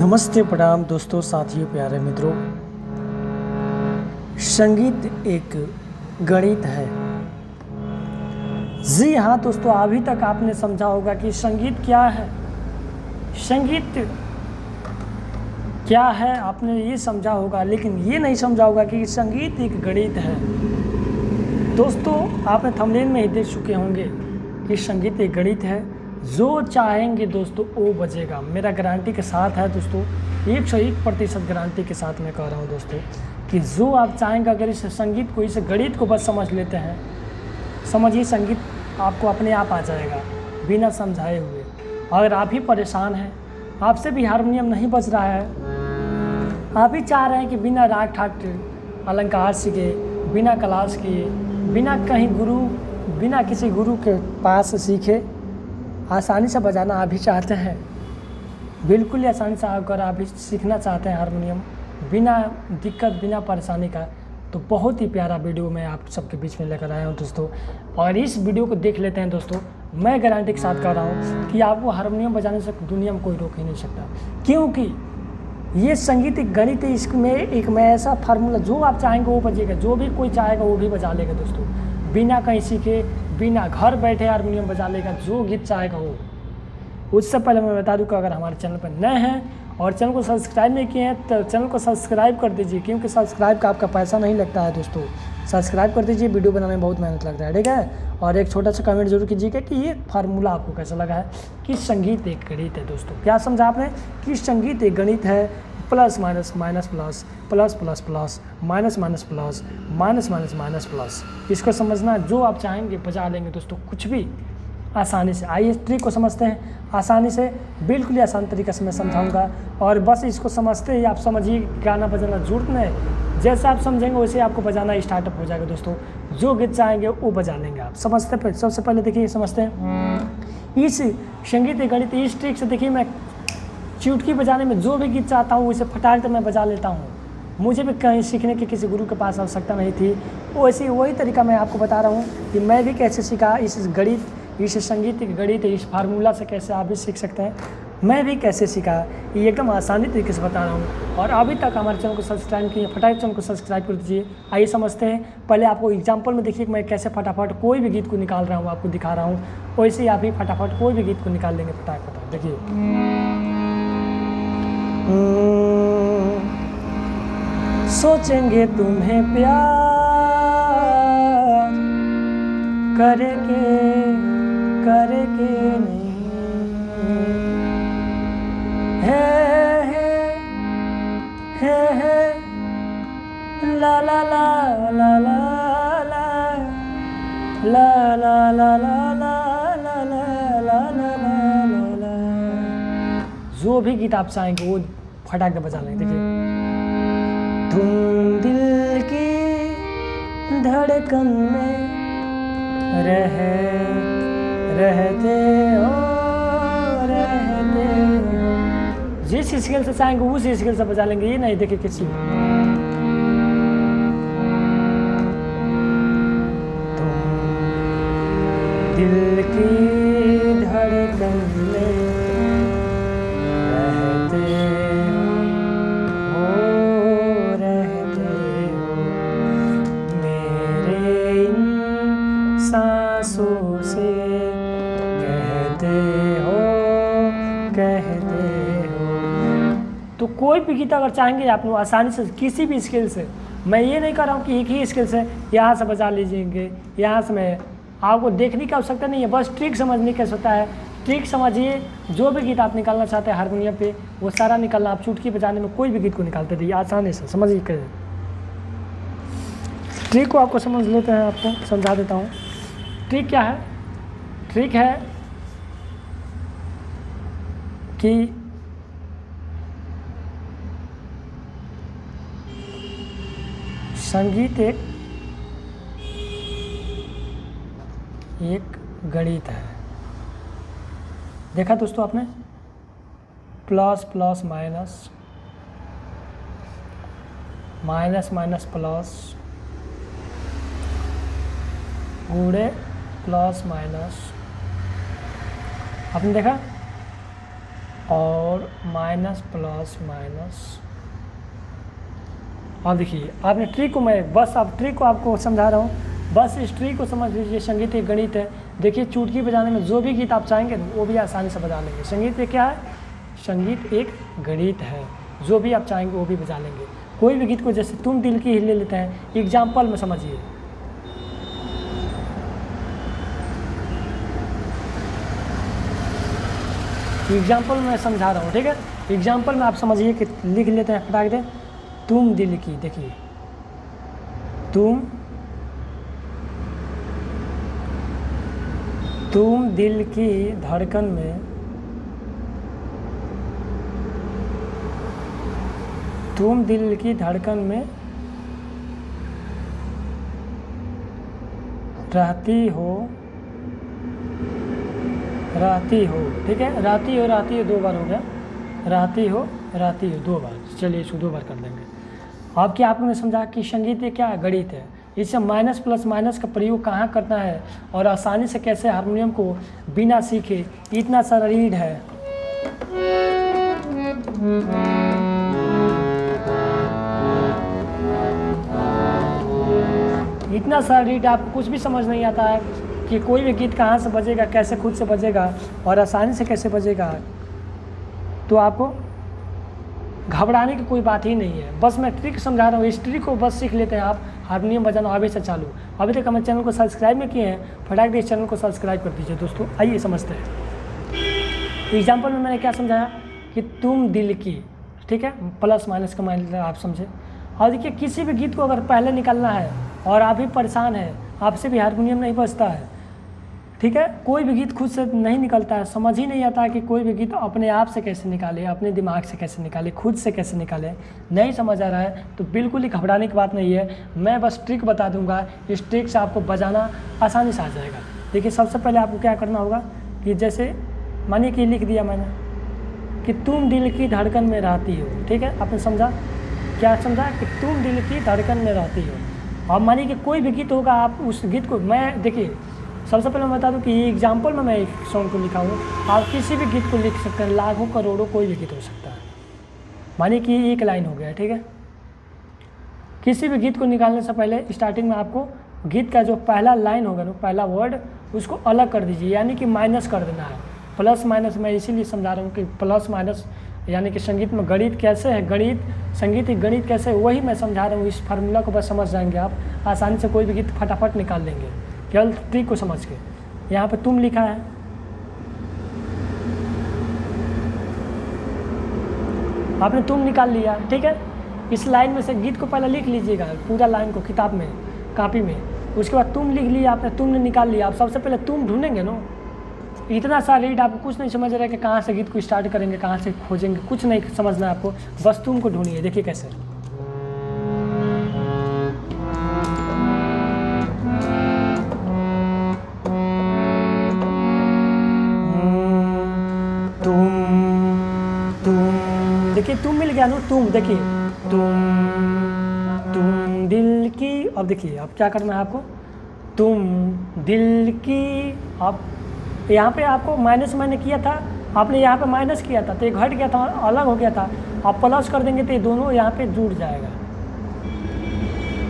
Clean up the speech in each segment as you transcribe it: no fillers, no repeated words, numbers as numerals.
नमस्ते, प्रणाम दोस्तों, साथियों, प्यारे मित्रों। संगीत एक गणित है। जी हाँ दोस्तों, अभी तक आपने समझा होगा कि संगीत क्या है। संगीत क्या है आपने ये समझा होगा, लेकिन ये नहीं समझा होगा कि संगीत एक गणित है। दोस्तों, आपने थंबनेल में ही देख चुके होंगे कि संगीत एक गणित है। जो चाहेंगे दोस्तों वो बजेगा। मेरा गारंटी के साथ है दोस्तों, 101% गारंटी के साथ मैं कह रहा हूँ दोस्तों कि जो आप चाहेंगे, अगर इस संगीत को, इस गणित को बस समझ लेते हैं, समझिए संगीत आपको अपने आप आ जाएगा बिना समझाए हुए। अगर आप ही परेशान हैं, आपसे भी हारमोनियम नहीं बज रहा है, आप ही चाह रहे हैं कि बिना राग ठाट अलंकार सीखे, बिना क्लास किए, बिना कहीं बिना किसी गुरु के पास सीखे आसानी से बजाना आप भी चाहते हैं, बिल्कुल आसानी से अगर आप भी सीखना चाहते हैं हारमोनियम बिना दिक्कत, बिना परेशानी का, तो बहुत ही प्यारा वीडियो मैं आप सबके बीच में लेकर आया हूं दोस्तों। और इस वीडियो को देख लेते हैं दोस्तों। मैं गारंटी के साथ कह रहा हूं कि आपको हारमोनियम बजाने से दुनिया में कोई रोक ही नहीं सकता, क्योंकि ये संगीत एक गणित है। इसमें एक मैं ऐसा फार्मूला, जो आप चाहेंगे वो बजेगा, जो भी कोई चाहेगा वो भी बजा लेगा दोस्तों, बिना कहीं सीखे, बिना घर बैठे हारमोनियम बजा लेगा, जो गीत चाहेगा वो। उससे पहले मैं बता दूं कि अगर हमारे चैनल पर नए हैं और चैनल को सब्सक्राइब नहीं किए हैं तो चैनल को सब्सक्राइब कर दीजिए, क्योंकि सब्सक्राइब का आपका पैसा नहीं लगता है दोस्तों। सब्सक्राइब कर दीजिए, वीडियो बनाने में बहुत मेहनत लगता है, ठीक है। और एक छोटा सा कमेंट जरूर कीजिएगा कि ये फार्मूला आपको कैसा लगा है कि संगीत एक गणित है दोस्तों। क्या समझा आपने कि संगीत एक गणित है। Plus minus minus plus, plus plus plus, minus minus plus, minus minus minus plus, इसको समझना, जो आप चाहेंगे बजा लेंगे दोस्तों, कुछ भी आसानी से। आइए ट्रिक को समझते हैं आसानी से, बिल्कुल ही आसान तरीके से मैं समझाऊंगा। और बस इसको समझते ही आप समझिए गाना बजाना जरूरत नहीं, जैसे आप समझेंगे वैसे आपको बजाना स्टार्टअप हो जाएगा दोस्तों। जो गीत चाहेंगे वो बजा लेंगे आप। समझते हैं, सबसे पहले देखिए, समझते हैं इस संगीत गणित, इस ट्रिक से। देखिए, मैं चुटकी बजाने में जो भी गीत चाहता हूँ उसे फटाक मैं बजा लेता हूँ। मुझे भी कहीं सीखने की किसी गुरु के पास आवश्यकता नहीं थी। वही तरीका मैं आपको बता रहा हूँ कि मैं भी कैसे सीखा इस गणित, इस संगीत के गणित, इस फार्मूला से कैसे आप भी सीख सकते हैं। मैं भी कैसे सीखा ये एकदम आसानी तरीके से बता रहा हूँ। और अभी तक हमारे चैनल को सब्सक्राइब किए, फटाफट चैनल को सब्सक्राइब कर दीजिए। आइए समझते हैं। पहले आपको एग्जांपल में देखिए कि मैं कैसे फटाफट कोई भी गीत को निकाल रहा हूँ, आपको दिखा रहा हूँ। वैसे ही आप भी फटाफट कोई भी गीत को निकाल लेंगे फटाफट। देखिए, सोचेंगे तुम्हें प्यार करेंगे नहीं, है ला ला ला ला ला ला ला ला ला ला ला ला ला। जो भी गीत आप चाहेंगे वो फटाक के बजा लेंगे। देखिए, तुम दिल की धड़कन में रहते हो। जिस स्केल से चाहेंगे उस स्केल से बजा लेंगे, ये नहीं देखिए किसी। तुम दिल की धड़कन में सांसों से कहते हो। तो कोई भी गीत अगर चाहेंगे आप लोग आसानी से किसी भी स्केल से, मैं ये नहीं कर रहा हूँ कि एक ही स्केल से यहाँ से बजा लीजिएंगे, यहाँ से। मैं आपको देखने की आवश्यकता नहीं है, बस ट्रिक समझने कैसे होता है। ट्रिक समझिए, जो भी गीत आप निकालना चाहते हैं हारमोनियम पे वो सारा निकालना। आप चुटकी बजाने में कोई भी गीत को निकालते रहिए आसानी से। समझिए कैसे ट्रिक को आपको समझ लेते हैं, आपको समझा देता हूँ। ट्रिक क्या है? ट्रिक है कि संगीत एक एक गणित है। देखा दोस्तों आपने, plus plus minus, minus minus plus, गुणे प्लस माइनस, आपने देखा, और माइनस प्लस माइनस। अब देखिए आपने ट्रिक को, मैं बस अब ट्रिक को आपको समझा रहा हूँ, बस इस ट्रिक को समझ लीजिए। संगीत एक गणित है। देखिए चुटकी बजाने में जो भी गीत आप चाहेंगे वो भी आसानी से बजा लेंगे। संगीत एक क्या है? संगीत एक गणित है, जो भी आप चाहेंगे वो भी बजा लेंगे। कोई भी गीत को, जैसे तुम दिल की ही ले लेते हैं, एग्जाम्पल में समझिए। एग्जाम्पल मैं समझा रहा हूँ, ठीक है। एग्जाम्पल में आप समझिए कि लिख लेते हैं, फटाक दे। तुम दिल की, देखिए तुम दिल की धड़कन में, तुम दिल की धड़कन में रहती हो, ठीक है। रहती हो दो बार हो गया, रहती हो दो बार। चलिए इसको दो बार कर देंगे। अब क्या आपने समझा कि संगीत ये क्या है? गणित है। इससे माइनस प्लस माइनस का प्रयोग कहाँ करना है और आसानी से कैसे हारमोनियम को बिना सीखे, इतना सारा रीड है, इतना सारा रीड, आपको कुछ भी समझ नहीं आता है कि कोई भी गीत कहाँ से बजेगा, कैसे खुद से बजेगा और आसानी से कैसे बजेगा, तो आपको घबराने की कोई बात ही नहीं है। बस मैं ट्रिक समझा रहा हूँ, इस ट्रिक को बस सीख लेते हैं आप, हारमोनियम बजाना अभी से चालू। अभी तक हमारे चैनल को सब्सक्राइब नहीं किए हैं, फटाक से इस चैनल को सब्सक्राइब कर दीजिए दोस्तों। आइए समझते हैं। एग्जाम्पल में मैंने क्या समझाया कि तुम दिल की, ठीक है, प्लस माइनस का माइनस आप समझे। और देखिए किसी भी गीत को अगर पहले निकालना है और आप भी परेशान हैं, आपसे भी हारमोनियम नहीं बजता है, ठीक है, कोई भी गीत खुद से नहीं निकलता है, समझ ही नहीं आता है कि कोई भी गीत अपने आप से कैसे निकाले, अपने दिमाग से कैसे निकाले, खुद से कैसे निकाले, नहीं समझ आ रहा है तो बिल्कुल ही घबराने की बात नहीं है। मैं बस ट्रिक बता दूंगा, इस ट्रिक से आपको बजाना आसानी से आ जाएगा। देखिए सबसे पहले आपको क्या करना होगा कि जैसे मानिए कि लिख दिया मैंने कि तुम दिल की धड़कन में रहती हो, ठीक है, आपने समझा, क्या समझा कि तुम दिल की धड़कन में रहती हो। अब मानिए कि कोई भी गीत होगा, आप उस गीत को, मैं देखिए सबसे पहले मैं बता दूं कि ये एग्जाम्पल में मैं एक सॉन्ग को लिखा हूँ, आप किसी भी गीत को लिख सकते हैं, लाखों करोड़ों कोई भी गीत हो सकता है। मानिए कि एक लाइन हो गया, ठीक है। किसी भी गीत को निकालने से पहले स्टार्टिंग में आपको गीत का जो पहला लाइन होगा ना, पहला वर्ड, उसको अलग कर दीजिए, यानी कि माइनस कर देना है। प्लस माइनस मैं इसीलिए समझा रहा हूँ कि प्लस माइनस यानी कि संगीत में गणित कैसे है, गणित संगीत एक गणित कैसे है, वही मैं समझा रहा हूँ। इस फार्मूला को बस समझ जाएंगे आप, आसानी से कोई भी गीत फटाफट निकाल लेंगे, केवल ट्रिक को समझ के। यहाँ पे तुम लिखा है, आपने तुम निकाल लिया, ठीक है। इस लाइन में से गीत को पहले लिख लीजिएगा, पूरा लाइन को किताब में, कॉपी में, उसके बाद तुम लिख लिया आपने, तुमने निकाल लिया। आप सबसे पहले तुम ढूंढेंगे ना, इतना सारा रीड आपको कुछ नहीं समझ रहा है कि कहाँ से गीत को स्टार्ट करेंगे, कहाँ से खोजेंगे, कुछ नहीं समझना है आपको, बस तुम को ढूंढिए। देखिए कैसे, देखिए तुम मिल गया ना, तुम, देखिए तुम दिल की। अब देखिए अब क्या करना है आपको, तुम दिल की। अब यहाँ पे आपको माइनस मैंने किया था, आपने यहाँ पे माइनस किया था तो ये घट गया था, अलग हो गया था। आप प्लस कर देंगे तो ये दोनों यहाँ पे जुड़ जाएगा।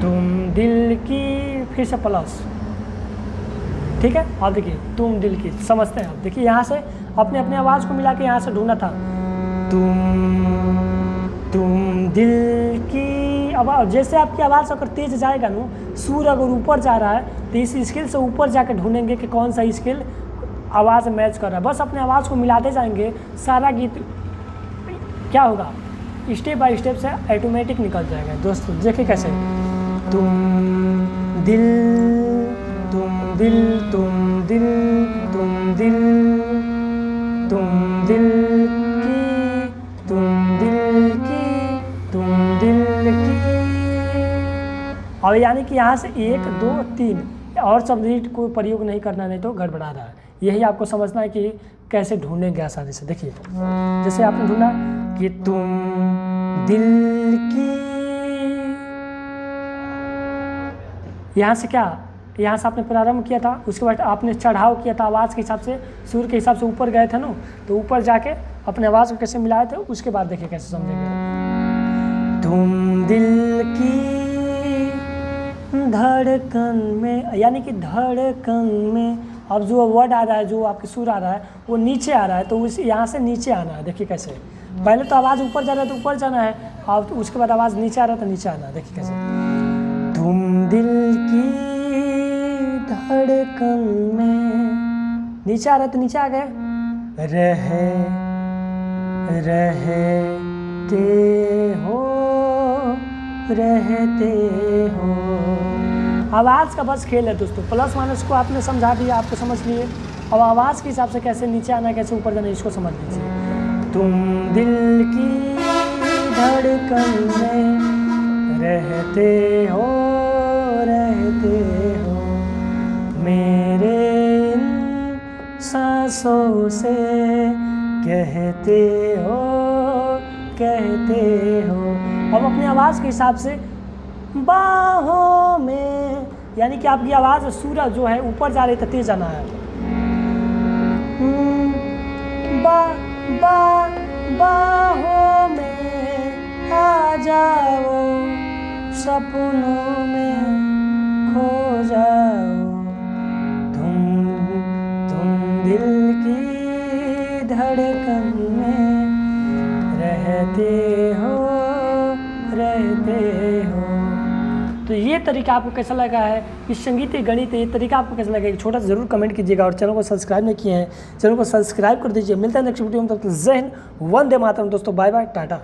तुम दिल की, फिर से प्लस, ठीक है। अब देखिए तुम दिल की, समझते हैं आप। देखिए यहाँ से अपने अपने आवाज़ को मिला के यहाँ से ढूंढना था, तुम दिल की। अब जैसे आपकी आवाज़ अगर तेज जाएगा ना, सुर अगर ऊपर जा रहा है तो इस स्केल से ऊपर जाकर ढूंढेंगे कि कौन सा स्केल आवाज़ मैच कर रहा है। बस अपने आवाज़ को मिलाते जाएंगे, सारा गीत क्या होगा, स्टेप बाय स्टेप से ऑटोमेटिक निकल जाएगा। दोस्तों देखिए कैसे, तुम दिल, तुम दिल, तुम दिल, तुम दिल, तुम दिल की, तुम दिल की, तुम दिल की। और यानी कि यहाँ से 1 2 3 और शब्द को प्रयोग नहीं करना, नहीं तो गड़बड़ा रहा है। यही आपको समझना है कि कैसे ढूंढेंगे आसानी से। देखिए जैसे आपने ढूंढा कि तुम दिल की, यहाँ से क्या, यहाँ से आपने प्रारंभ किया था, उसके बाद आपने चढ़ाव किया था आवाज़ के हिसाब से, सुर के हिसाब से ऊपर गए थे ना, तो ऊपर जाके अपने आवाज़ को कैसे मिलाए थे, उसके बाद देखिए कैसे समझेंगे। तुम दिल की धड़कन में, यानी कि धड़कन में अब जो वर्ड आ रहा है, जो आपके सुर आ रहा है वो नीचे आ रहा है, तो उस यहाँ से नीचे आना है। देखिए कैसे, पहले तो आवाज़ ऊपर जा रहा है तो ऊपर जाना है, और उसके बाद आवाज़ नीचे आ रहा है तो नीचे आना है। देखिए कैसे, तुम दिल की धड़कन में, नीचे आ रहा है तो नीचे आ गए, रहते हो। आवाज़ का बस खेल है दोस्तों, प्लस माइनस को आपने समझा दिया, आपको समझ लिए। अब आवाज़ के हिसाब से कैसे नीचे आना है, कैसे ऊपर जाना है, इसको समझ लीजिए। तुम दिल की धड़कन में रहते हो, मेरे इन सांसों से कहते हो। अब अपनी आवाज़ के हिसाब से बाहों में, यानी कि आपकी आवाज़ सूरा जो है ऊपर जा रही है तो तेज आना है। बाहों में आ जाओ, सपनों में खो जाओ, तुम दिल की धड़कन में रहते हो। तो ये तरीका आपको कैसा लगा है, इस संगीत गणित, ये तरीका आपको कैसा लगा, एक छोटा सा जरूर कमेंट कीजिएगा, और चैनल को सब्सक्राइब नहीं किए हैं चैनल को सब्सक्राइब कर दीजिए। मिलता है नेक्स्ट वीडियो में, तब तक जय हिंद, वंदे मातरम दोस्तों, बाय बाय, टाटा।